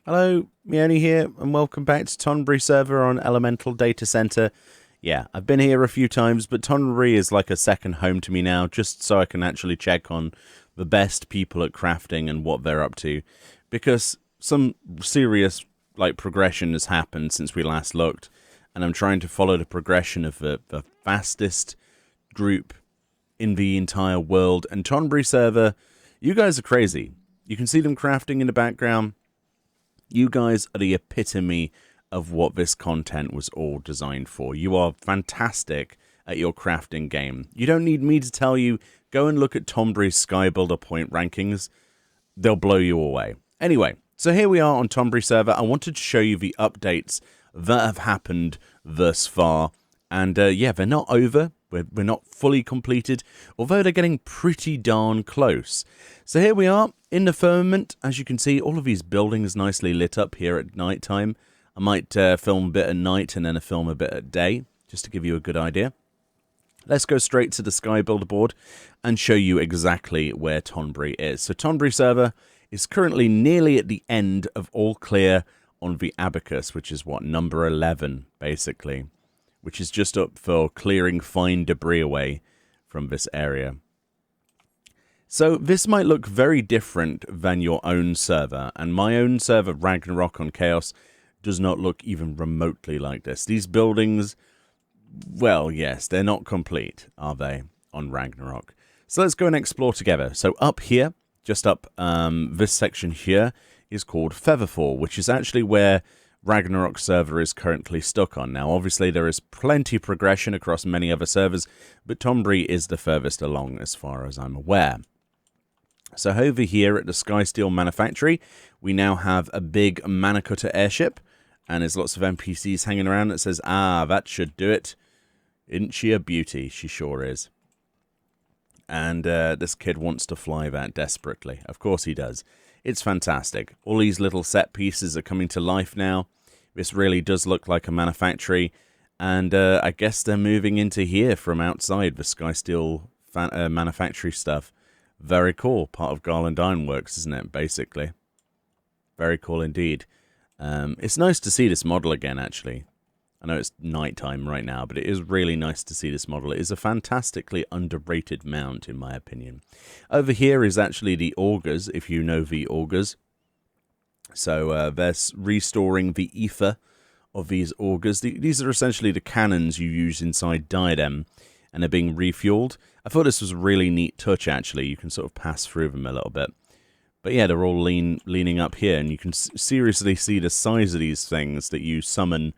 Hello, Meoni here, and welcome back to Tonberry server on Elemental Data Center. Yeah, I've been here a few times, but Tonberry is like a second home to me now, just so I can actually check on the best people at crafting and what they're up to, because some serious progression has happened since we last looked, and I'm trying to follow the progression of the fastest group in the entire world. And Tonberry server, you guys are crazy. You can see them crafting in the background. You guys are the epitome of what this content was all designed for. You are fantastic at your crafting game. You don't need me to tell you. Go and look at Tonberry's Sky Builder point rankings. They'll blow you away. Anyway, so here we are on Tonberry server. I wanted to show you the updates that have happened thus far. And yeah, they're not over. We're not fully completed, although they're getting pretty darn close. So here we are in the firmament. As you can see, all of these buildings nicely lit up here at night time. I might film a bit at night and then film a bit at day, just to give you a good idea. Let's go straight to the Sky Builder board and show you exactly where Tonberry is. So Tonberry server is currently nearly at the end of all clear on the Abacus, which is what, number 11, basically, which is just up for clearing fine debris away from this area. So this might look very different than your own server, and my own server, Ragnarok on Chaos, does not look even remotely like this. These buildings, well, yes, they're not complete, are they, on Ragnarok? So let's go and explore together. So up here, just up this section here, is called Featherfall, which is actually where Ragnarok server is currently stuck on. Now, obviously, there is plenty of progression across many other servers, but Tonberry is the furthest along as far as I'm aware. So over here at the Skysteel Manufactory, we now have a big Manicutter airship, and there's lots of NPCs hanging around that says, ah, that should do it. Isn't she a beauty? She sure is. And this kid wants to fly that desperately. Of course he does. It's fantastic. All these little set pieces are coming to life now. This really does look like a manufactory, and I guess they're moving into here from outside the Skysteel Manufactory stuff. Very cool. Part of Garland Ironworks, isn't it, basically? Very cool indeed. It's nice to see this model again, actually. I know it's nighttime right now, but it is really nice to see this model. It is a fantastically underrated mount, in my opinion. Over here is actually the augers, if you know the augers. So they're restoring the ether of these augers. These are essentially the cannons you use inside Diadem, and they're being refueled. I thought this was a really neat touch, actually. You can sort of pass through them a little bit. But yeah, they're all leaning up here, and you can seriously see the size of these things that you summon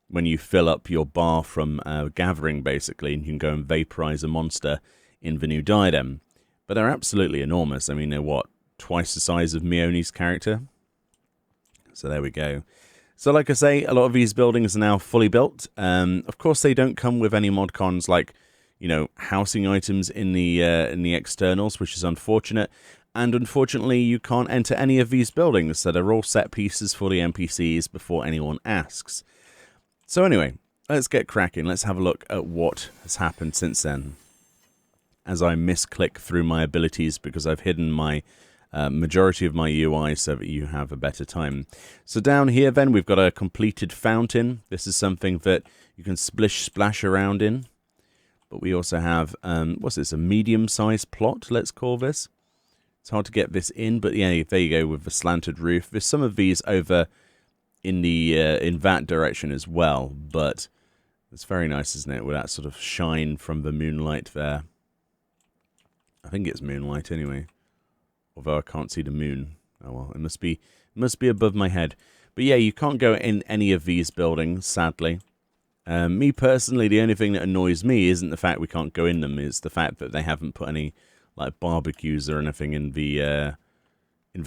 when you fill up your bar from gathering, basically, and you can go and vaporize a monster in the new Diadem. But they're absolutely enormous. I mean, they're, what, twice the size of Meoni's character? So there we go. So like I say, a lot of these buildings are now fully built. Of course, they don't come with any mod cons like, you know, housing items in the externals, which is unfortunate. And unfortunately, you can't enter any of these buildings, so they're all set pieces for the NPCs before anyone asks. So anyway, let's get cracking. Let's have a look at what has happened since then. As I misclick through my abilities because I've hidden my majority of my UI so that you have a better time. So down here then we've got a completed fountain. This is something that you can splash around in. But we also have, what's this, a medium-sized plot, let's call this. It's hard to get this in, but yeah, there you go with the slanted roof. There's some of these over in the in that direction as well, but it's very nice, isn't it, with that sort of shine from the moonlight there. I think it's moonlight anyway, although I can't see the moon. Oh well, it must be above my head. But yeah, you can't go in any of these buildings, sadly. Me personally, the only thing that annoys me isn't the fact we can't go in them, it's the fact that they haven't put any like barbecues or anything in the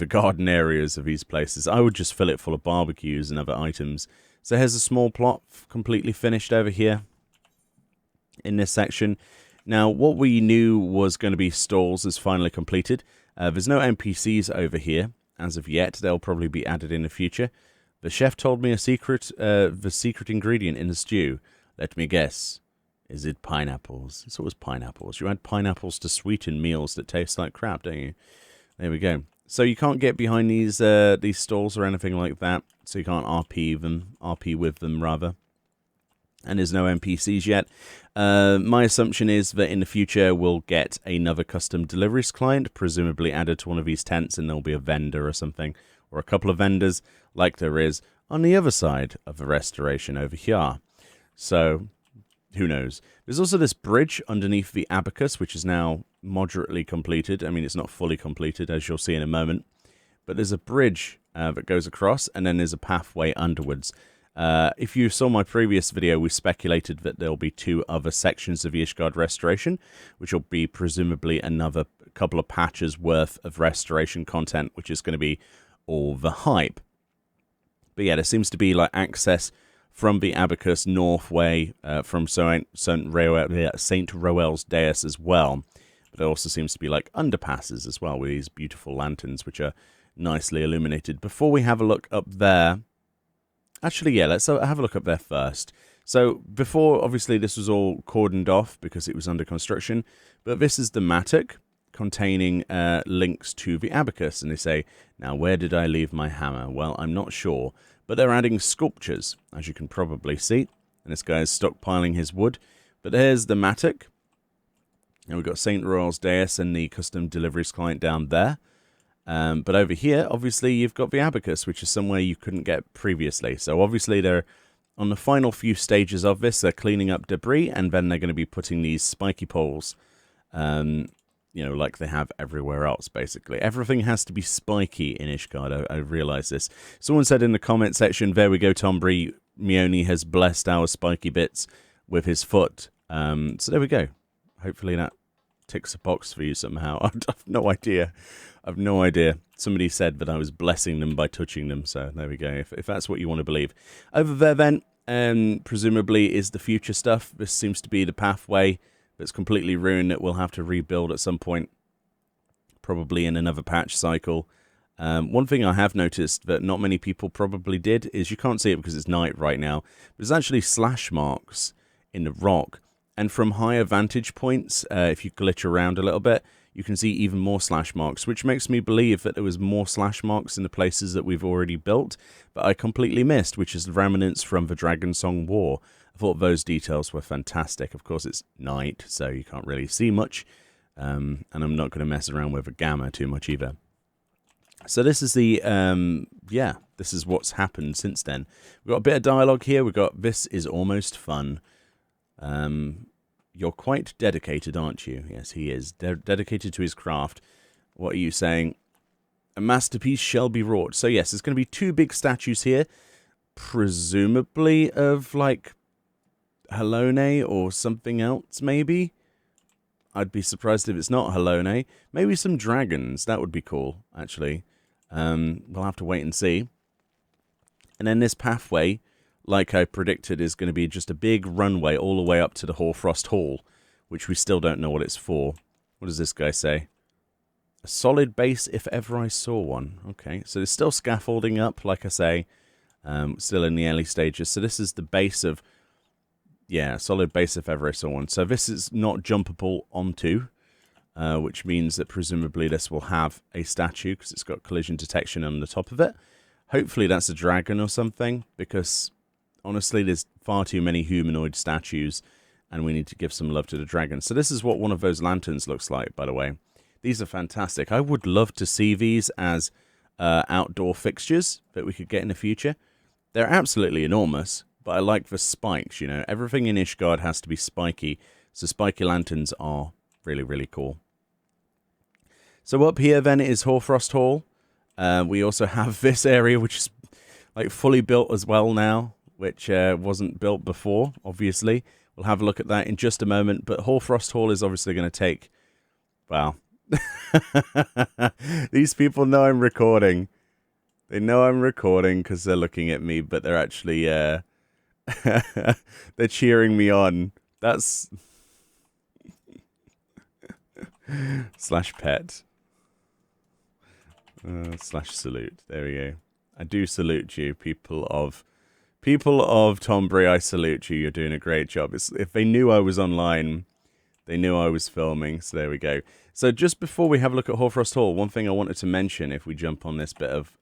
garden areas of these places. I would just fill it full of barbecues and other items. So here's a small plot completely finished over here in this section. Now, what we knew was going to be stalls is finally completed. There's no NPCs over here as of yet. They'll probably be added in the future. The chef told me the secret ingredient in the stew. Let me guess. Is it pineapples? It's always pineapples. You add pineapples to sweeten meals that taste like crap, don't you? There we go. So you can't get behind these stalls or anything like that. So you can't RP with them rather. And there's no NPCs yet. My assumption is that in the future we'll get another custom deliveries client, presumably added to one of these tents, and there'll be a vendor or something, or a couple of vendors, like there is on the other side of the restoration over here. So, who knows? There's also this bridge underneath the Abacus, which is now moderately completed. I mean, it's not fully completed, as you'll see in a moment. But there's a bridge that goes across, and then there's a pathway underwards. If you saw my previous video, we speculated that there'll be 2 other sections of the Ishgard restoration, which will be presumably another couple of patches worth of restoration content, which is going to be all the hype. But yeah, there seems to be like access from the Abacus north way, from Saint Roel's Dais as well. But there also seems to be like underpasses as well with these beautiful lanterns, which are nicely illuminated. Before we have a look up there, actually, yeah, let's have a look up there first. So before, obviously, this was all cordoned off because it was under construction. But this is the mattock containing links to the Abacus. And they say, now, where did I leave my hammer? Well, I'm not sure. But they're adding sculptures, as you can probably see. And this guy is stockpiling his wood. But there's the mattock. And we've got St. Royal's Dais and the custom deliveries client down there. But over here, obviously, you've got the Abacus, which is somewhere you couldn't get previously. So obviously, they're on the final few stages of this. They're cleaning up debris, and then they're going to be putting these spiky poles, you know, like they have everywhere else, basically. Everything has to be spiky in Ishgard. I realize this. Someone said in the comment section, there we go, Tonberry, Meoni has blessed our spiky bits with his foot. So there we go. Hopefully that ticks a box for you somehow. I have no idea. I've no idea. Somebody said that I was blessing them by touching them, so there we go, if that's what you want to believe. Over there then, presumably is the future stuff. This seems to be the pathway that's completely ruined that we'll have to rebuild at some point, probably in another patch cycle. One thing I have noticed that not many people probably did is you can't see it because it's night right now. There's actually slash marks in the rock, and from higher vantage points, if you glitch around a little bit, you can see even more slash marks, which makes me believe that there was more slash marks in the places that we've already built, but I completely missed, which is the remnants from the Dragon Song War. I thought those details were fantastic. Of course, it's night, so you can't really see much, and I'm not going to mess around with a gamma too much either. So this is the, yeah, this is what's happened since then. We've got a bit of dialogue here. We've got, this is almost fun. You're quite dedicated, aren't you? Yes, he is. Dedicated to his craft. What are you saying? A masterpiece shall be wrought. So yes, there's going to be 2 big statues here. Presumably of, like, Halone or something else, maybe? I'd be surprised if it's not Halone. Maybe some dragons. That would be cool, actually. We'll have to wait and see. And then this pathway, like I predicted, is going to be just a big runway all the way up to the Horfrost Hall, which we still don't know what it's for. What does this guy say? A solid base if ever I saw one. Okay, so there's still scaffolding up, like I say, still in the early stages. So this is the base of, yeah, solid base if ever I saw one. So this is not jumpable onto, which means that presumably this will have a statue because it's got collision detection on the top of it. Hopefully that's a dragon or something, because honestly, there's far too many humanoid statues, and we need to give some love to the dragon. So this is what one of those lanterns looks like, by the way. These are fantastic. I would love to see these as outdoor fixtures that we could get in the future. They're absolutely enormous, but I like the spikes, you know. Everything in Ishgard has to be spiky, so spiky lanterns are really, really cool. So up here, then, is Horfrost Hall. We also have this area, which is like fully built as well now, which wasn't built before, obviously. We'll have a look at that in just a moment. But Horfrost Hall is obviously going to take, well, these people know I'm recording. They know I'm recording because they're looking at me, but they're actually, they're cheering me on. That's slash pet. Slash salute. There we go. I do salute you, people of Tonberry. I salute you. You're doing a great job. If they knew I was online, They knew I was filming, so there we go. So just before we have a look at Horfrost Hall, one thing I wanted to mention, if we jump on this bit of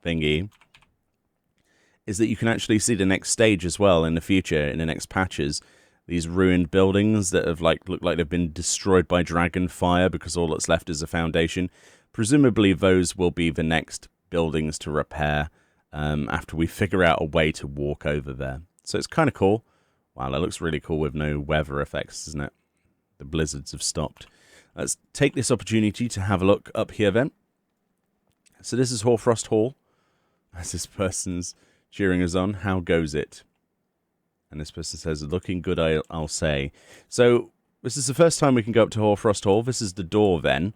thingy, is that you can actually see the next stage as well in the future, in the next patches. These ruined buildings that have look like they've been destroyed by dragon fire because all that's left is a foundation. Presumably those will be the next buildings to repair after we figure out a way to walk over there. So it's kind of cool. Wow, that looks really cool with no weather effects, doesn't it? The blizzards have stopped. Let's take this opportunity to have a look up here then. So this is Horfrost Hall. As this person's cheering us on. How goes it? And this person says, looking good, I'll say. So this is the first time we can go up to Horfrost Hall. This is the door then.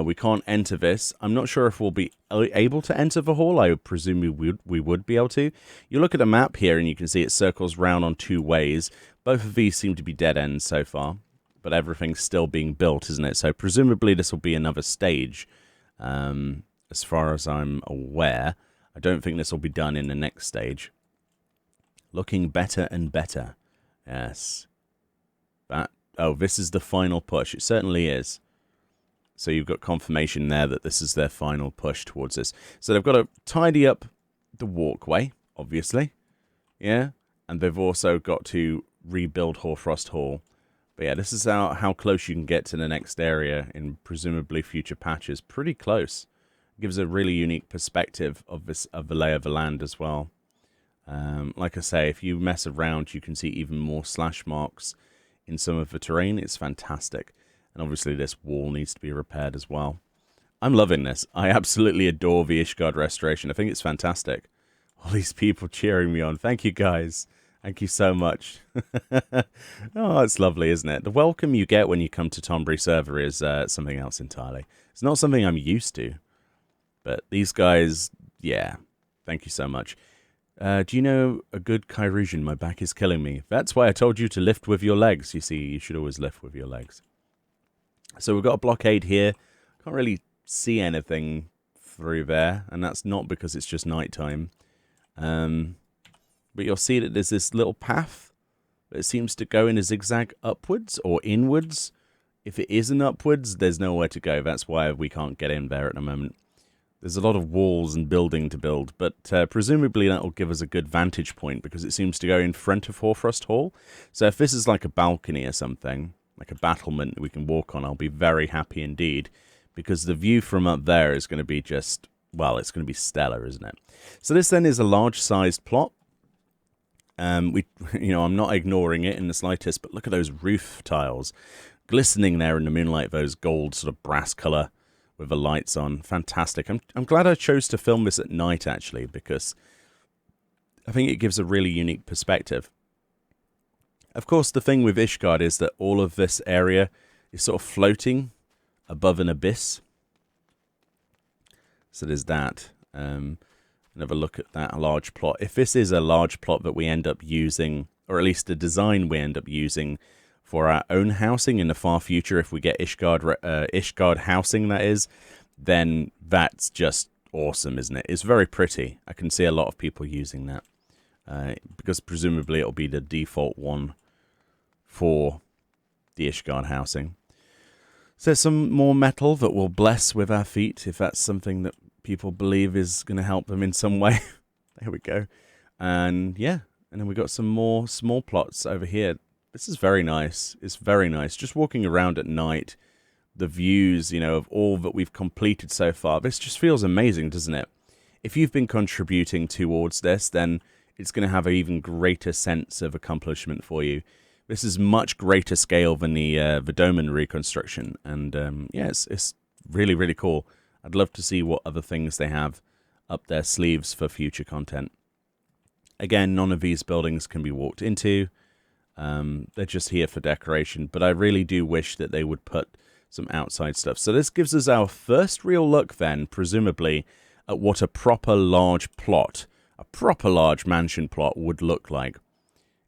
We can't enter this. I'm not sure if we'll be able to enter the hall. I presume we would be able to. You look at the map here and you can see it circles round on 2 ways. Both of these seem to be dead ends so far. But everything's still being built, isn't it? So presumably this will be another stage. As far as I'm aware. I don't think this will be done in the next stage. Looking better and better. Yes. Oh, this is the final push. It certainly is. So you've got confirmation there that this is their final push towards this. So they've got to tidy up the walkway, obviously. Yeah. And they've also got to rebuild Horfrost Hall. But yeah, this is how close you can get to the next area in presumably future patches. Pretty close. Gives a really unique perspective of the lay of the land as well. Like I say, if you mess around, you can see even more slash marks in some of the terrain. It's fantastic. And obviously this wall needs to be repaired as well. I'm loving this. I absolutely adore the Ishgard restoration. I think it's fantastic. All these people cheering me on. Thank you, guys. Thank you so much. Oh, it's lovely, isn't it? The welcome you get when you come to Tonberry server is something else entirely. It's not something I'm used to. But these guys, yeah. Thank you so much. Do you know a good Kyresian? My back is killing me. That's why I told you to lift with your legs. You see, you should always lift with your legs. So we've got a blockade here. Can't really see anything through there. And that's not because it's just nighttime. But you'll see that there's this little path that seems to go in a zigzag upwards or inwards. If it isn't upwards, there's nowhere to go. That's why we can't get in there at the moment. There's a lot of walls and building to build, but presumably that will give us a good vantage point because it seems to go in front of Horfrost Hall. So if this is like a balcony or something, like a battlement that we can walk on, I'll be very happy indeed because the view from up there is going to be just, well, it's going to be stellar, isn't it? So this then is a large-sized plot. I'm not ignoring it in the slightest, but look at those roof tiles glistening there in the moonlight, those gold sort of brass color. With the lights on. Fantastic. I'm glad I chose to film this at night, actually, because I think it gives a really unique perspective. Of course, the thing with Ishgard is that all of this area is sort of floating above an abyss. So there's that. Have a look at that large plot. If this is a large plot that we end up using, or at least the design we end up using, for our own housing in the far future, if we get Ishgard housing, that is, then that's just awesome, isn't it? It's very pretty. I can see a lot of people using that because presumably it'll be the default one for the Ishgard housing. So there's some more metal that we'll bless with our feet, if that's something that people believe is going to help them in some way. There we go. And yeah, and then we got some more small plots over here. This is very nice. It's very nice. Just walking around at night, the views, of all that we've completed so far. This just feels amazing, doesn't it? If you've been contributing towards this, then it's going to have an even greater sense of accomplishment for you. This is much greater scale than the domain reconstruction. And yeah, it's really, really cool. I'd love to see what other things they have up their sleeves for future content. Again, none of these buildings can be walked into. They're just here for decoration, but I really do wish that they would put some outside stuff. So this gives us our first real look then, presumably, at what a proper large plot, a proper large mansion plot would look like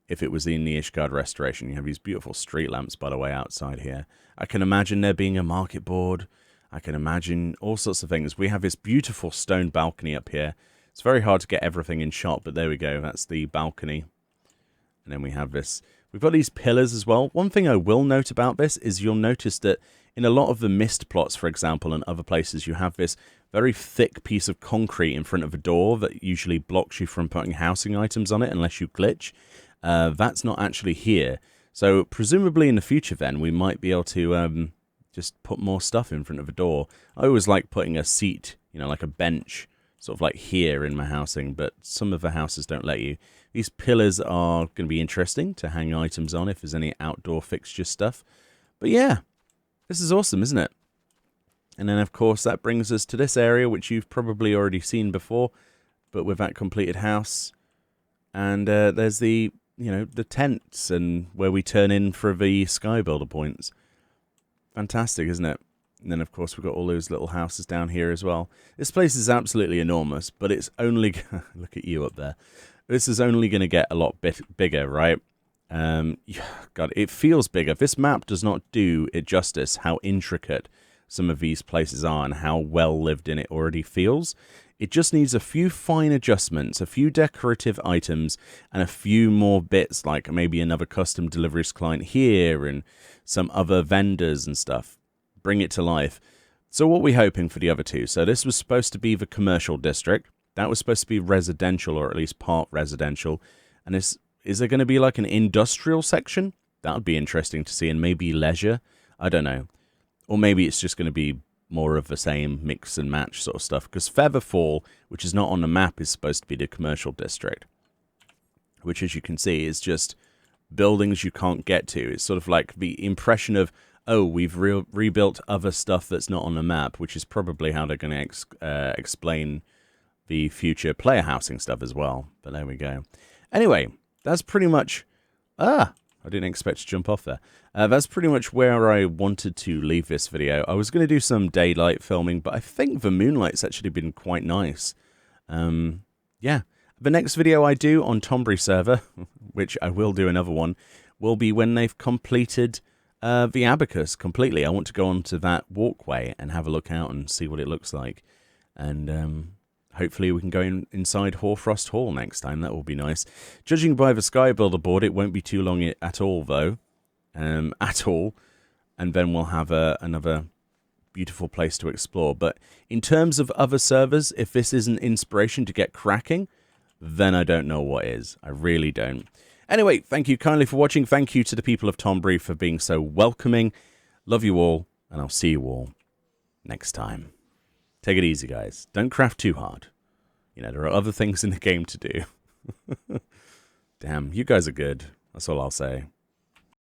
if it was in the Ishgard restoration. You have these beautiful street lamps, by the way, outside here. I can imagine there being a market board. I can imagine all sorts of things. We have this beautiful stone balcony up here. It's very hard to get everything in shot, but there we go. That's the balcony. And then we have this We've got these pillars as well. One thing I will note about this is you'll notice that in a lot of the mist plots, for example, and other places, you have this very thick piece of concrete in front of a door that usually blocks you from putting housing items on it unless you glitch. That's not actually here. So presumably in the future then, we might be able to just put more stuff in front of a door. I always like putting a seat, you know, like a bench, sort of like here in my housing, but some of the houses don't let you. These pillars are going to be interesting to hang items on if there's any outdoor fixture stuff. But yeah, this is awesome, isn't it? And then, of course, that brings us to this area, which you've probably already seen before, but with that completed house. And there's the, you know, the tents and where we turn in for the sky builder points. Fantastic, isn't it? And then, of course, we've got all those little houses down here as well. This place is absolutely enormous, but it's only... Look at you up there. This is only going to get a lot bigger, right? God, it feels bigger. This map does not do it justice how intricate some of these places are and how well lived in it already feels. It just needs a few fine adjustments, a few decorative items, and a few more bits, like maybe another custom deliveries client here and some other vendors and stuff. Bring it to life. So what are we hoping for the other two? So this was supposed to be the commercial district. That was supposed to be residential, or at least part residential. And is there going to be like an industrial section? That would be interesting to see, and maybe leisure. I don't know. Or maybe it's just going to be more of the same mix and match sort of stuff. Because Featherfall, which is not on the map, is supposed to be the commercial district. Which, as you can see, is just buildings you can't get to. It's sort of like the impression of, oh, we've rebuilt other stuff that's not on the map, which is probably how they're going to explain the future player housing stuff as well. But there we go. Anyway, that's pretty much... I didn't expect to jump off there. That's pretty much where I wanted to leave this video. I was going to do some daylight filming, but I think the moonlight's actually been quite nice. Yeah. The next video I do on Tonberry server, which I will do another one, will be when they've completed the Abacus completely. I want to go onto that walkway and have a look out and see what it looks like. And... hopefully we can go inside Horfrost Hall next time. That will be nice. Judging by the Sky Builder board, it won't be too long at all, though. At all. And then we'll have another beautiful place to explore. But in terms of other servers, if this isn't inspiration to get cracking, then I don't know what is. I really don't. Anyway, thank you kindly for watching. Thank you to the people of Tonberry for being so welcoming. Love you all, and I'll see you all next time. Take it easy, guys. Don't craft too hard. You know, there are other things in the game to do. Damn, you guys are good. That's all I'll say.